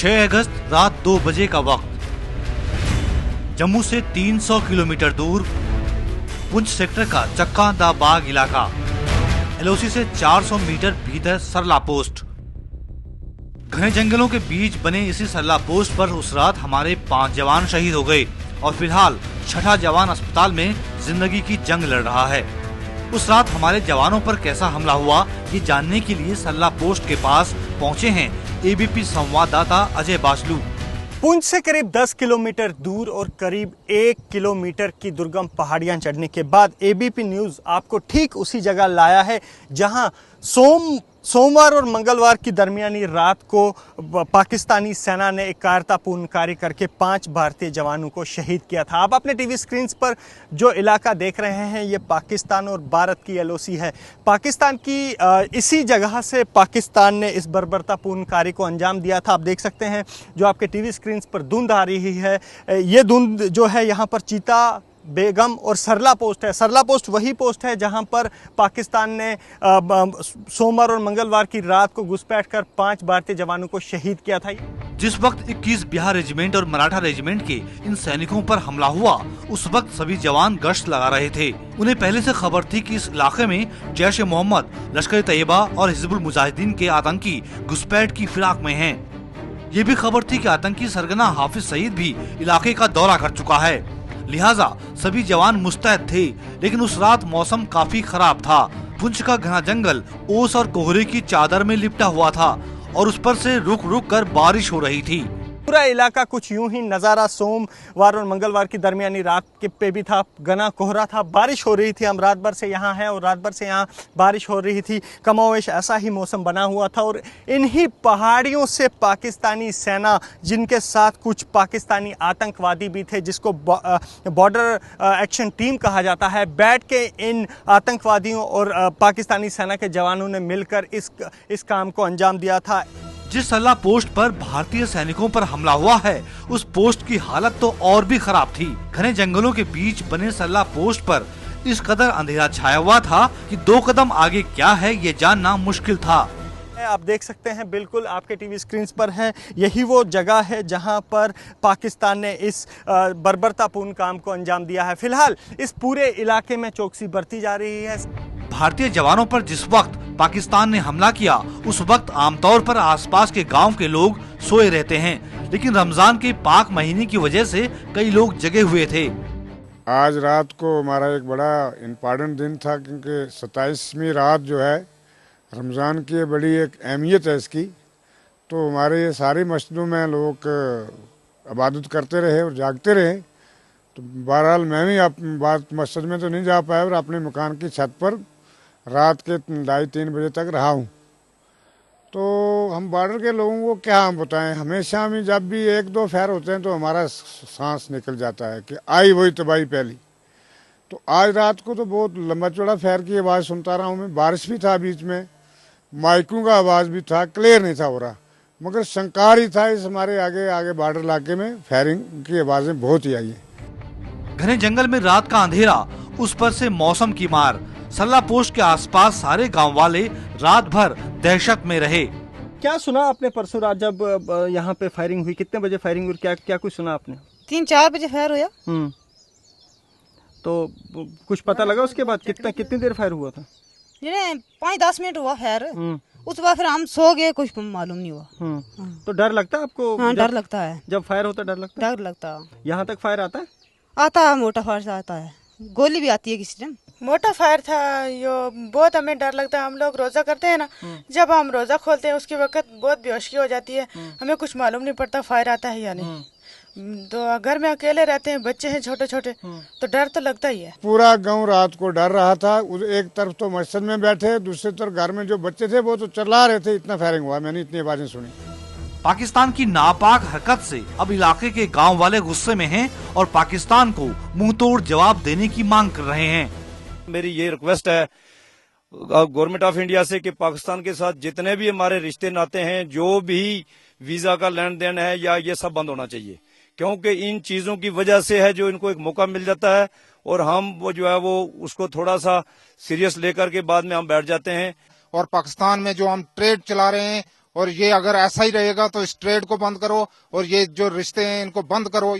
6 अगस्त रात 2 बजे का वक्त। जम्मू से 300 किलोमीटर दूर पुंछ सेक्टर का चक्का दा बाग इलाका, एलओसी से 400 मीटर भीतर सरला पोस्ट। घने जंगलों के बीच बने इसी सरला पोस्ट पर उस रात हमारे 5 जवान शहीद हो गए और फिलहाल 6ठा जवान अस्पताल में जिंदगी की जंग लड़ रहा है। उस रात हमारे जवानों पर कैसा हमला हुआ, ये जानने के लिए सरला पोस्ट के पास पहुंचे हैं एबीपी संवाददाता अजय बासलू। पुंछ से करीब 10 किलोमीटर दूर और करीब 1 किलोमीटर की दुर्गम पहाड़ियां चढ़ने के बाद एबीपी न्यूज़ आपको ठीक उसी जगह लाया है जहां सोमवार और मंगलवार की दरमियानी रात को पाकिस्तानी सेना ने एक कायरतापूर्ण कार्य करके 5 भारतीय जवानों को शहीद किया था। आप अपने टीवी स्क्रीन पर जो इलाका देख रहे हैं ये पाकिस्तान और भारत की एलओसी है। पाकिस्तान की इसी जगह से पाकिस्तान ने इस बर्बरतापूर्ण कार्य को अंजाम दिया था। आप देख सकते हैं जो आपके टीवी स्क्रीन पर धुंध आ रही है, ये धुंध जो है यहाँ पर चीता बेगम और सरला पोस्ट है। सरला पोस्ट वही पोस्ट है जहां पर पाकिस्तान ने सोमवार और मंगलवार की रात को घुसपैठ कर 5 भारतीय जवानों को शहीद किया था। जिस वक्त 21 बिहार रेजिमेंट और मराठा रेजिमेंट के इन सैनिकों पर हमला हुआ, उस वक्त सभी जवान गश्त लगा रहे थे। उन्हें पहले से खबर थी कि इस इलाके में जैश ए मोहम्मद, लश्कर तैयबा और हिजबुल मुजाहिदीन के आतंकी घुसपैठ की फिराक में हैं। ये भी खबर थी कि आतंकी सरगना हाफिज सईद भी इलाके का दौरा कर चुका है, लिहाजा सभी जवान मुस्तैद थे। लेकिन उस रात मौसम काफी खराब था। पुंछ का घना जंगल ओस और कोहरे की चादर में लिपटा हुआ था और उस पर से रुक रुक कर बारिश हो रही थी। पूरा इलाका कुछ यूं ही नज़ारा सोमवार और मंगलवार की दरमियानी रात के पे भी था। घना कोहरा था, बारिश हो रही थी। हम रात भर से यहाँ हैं और रात भर से यहाँ बारिश हो रही थी। कमोवेश ऐसा ही मौसम बना हुआ था और इन्हीं पहाड़ियों से पाकिस्तानी सेना, जिनके साथ कुछ पाकिस्तानी आतंकवादी भी थे जिसको बॉर्डर एक्शन टीम कहा जाता है, बैठ के इन आतंकवादियों और पाकिस्तानी सेना के जवानों ने मिलकर इस काम को अंजाम दिया था। जिस सरला पोस्ट पर भारतीय सैनिकों पर हमला हुआ है, उस पोस्ट की हालत तो और भी खराब थी। घने जंगलों के बीच बने सरला पोस्ट पर इस कदर अंधेरा छाया हुआ था कि 2 कदम आगे क्या है ये जानना मुश्किल था। आप देख सकते हैं बिल्कुल आपके टीवी स्क्रीन पर है, यही वो जगह है जहां पर पाकिस्तान ने इस बर्बरतापूर्ण काम को अंजाम दिया है। फिलहाल इस पूरे इलाके में चौकसी बरती जा रही है। भारतीय जवानों पर जिस वक्त पाकिस्तान ने हमला किया, उस वक्त आमतौर पर आसपास के गांव के लोग सोए रहते हैं, लेकिन रमजान के पाक महीने की वजह से कई लोग जगे हुए थे। आज रात को हमारा एक बड़ा इम्पोर्टेंट दिन था, क्योंकि 27वीं रात जो है रमज़ान की बड़ी एक अहमियत है इसकी। तो हमारे ये सारी मस्जिदों में लोग इबादत करते रहे और जागते रहे। तो बहरहाल मैं भी बात मस्जिद में तो नहीं जा पाया और अपने मकान की छत पर रात के 2:30-3 बजे तक रहा हूँ। तो हम बॉर्डर के लोगों को क्या हम बताएं, हमेशा भी जब भी 1-2 फैर होते हैं तो हमारा सांस निकल जाता है कि आई वही तबाही पहली। तो आज रात को तो बहुत लंबा चौड़ा फैर की आवाज़ सुनता रहा हूँ मैं। बारिश भी था, बीच में माइकों का आवाज़ भी था, क्लियर नहीं था हो रहा, मगर शंकार ही था। इस हमारे आगे बॉर्डर इलाके में फायरिंग की आवाज़ें बहुत ही आई है। घने जंगल में रात का अंधेरा, उस पर से मौसम की मार। सरला पोस्ट के आसपास सारे गांव वाले रात भर दहशत में रहे। क्या सुना आपने परसों रात जब यहाँ पे फायरिंग हुई? कितने बजे फायरिंग हुई? क्या कुछ सुना आपने? 3-4 बजे फायर हुआ। तो कुछ पता लगा उसके बाद कितनी देर फायर हुआ था? 5-10 मिनट हुआ फायर। उसके बाद फिर हम सो गए, कुछ मालूम नहीं हुआ। तो डर लगता है आपको? हाँ, डर लगता है। जब फायर होता डर लगता है? डर लगता है। यहाँ तक फायर आता है? आता है, मोटा फायर से आता है, गोली भी आती है किसी टाइम। मोटा फायर था यो, बहुत हमें डर लगता है। हम लोग रोजा करते हैं ना, जब हम रोजा खोलते हैं उसके वक्त बहुत बेहोशी हो जाती है, हमें कुछ मालूम नहीं पड़ता फायर आता है या नहीं। तो घर में अकेले रहते हैं, बच्चे हैं छोटे छोटे, तो डर तो लगता ही है। पूरा गांव रात को डर रहा था। एक तरफ तो मस्जिद में बैठे, दूसरी तरफ घर में जो बच्चे थे वो तो चिल्ला रहे थे, इतना फायरिंग हुआ, मैंने इतनी आवाजें सुनी। पाकिस्तान की नापाक हरकत से अब इलाके के गांव वाले गुस्से में हैं और पाकिस्तान को मुंह तोड़ जवाब देने की मांग कर रहे हैं। मेरी ये रिक्वेस्ट है गवर्नमेंट ऑफ इंडिया से कि पाकिस्तान के साथ जितने भी हमारे रिश्ते नाते हैं, जो भी वीजा का लेन देन है या ये सब बंद होना चाहिए, क्योंकि इन चीजों की वजह से है जो इनको एक मौका मिल जाता है और हम वो जो है वो उसको थोड़ा सा सीरियस लेकर के बाद में हम बैठ जाते हैं। और पाकिस्तान में जो हम ट्रेड चला रहे हैं और ये अगर ऐसा ही रहेगा तो इस ट्रेड को बंद करो और ये जो रिश्ते हैं इनको बंद करो।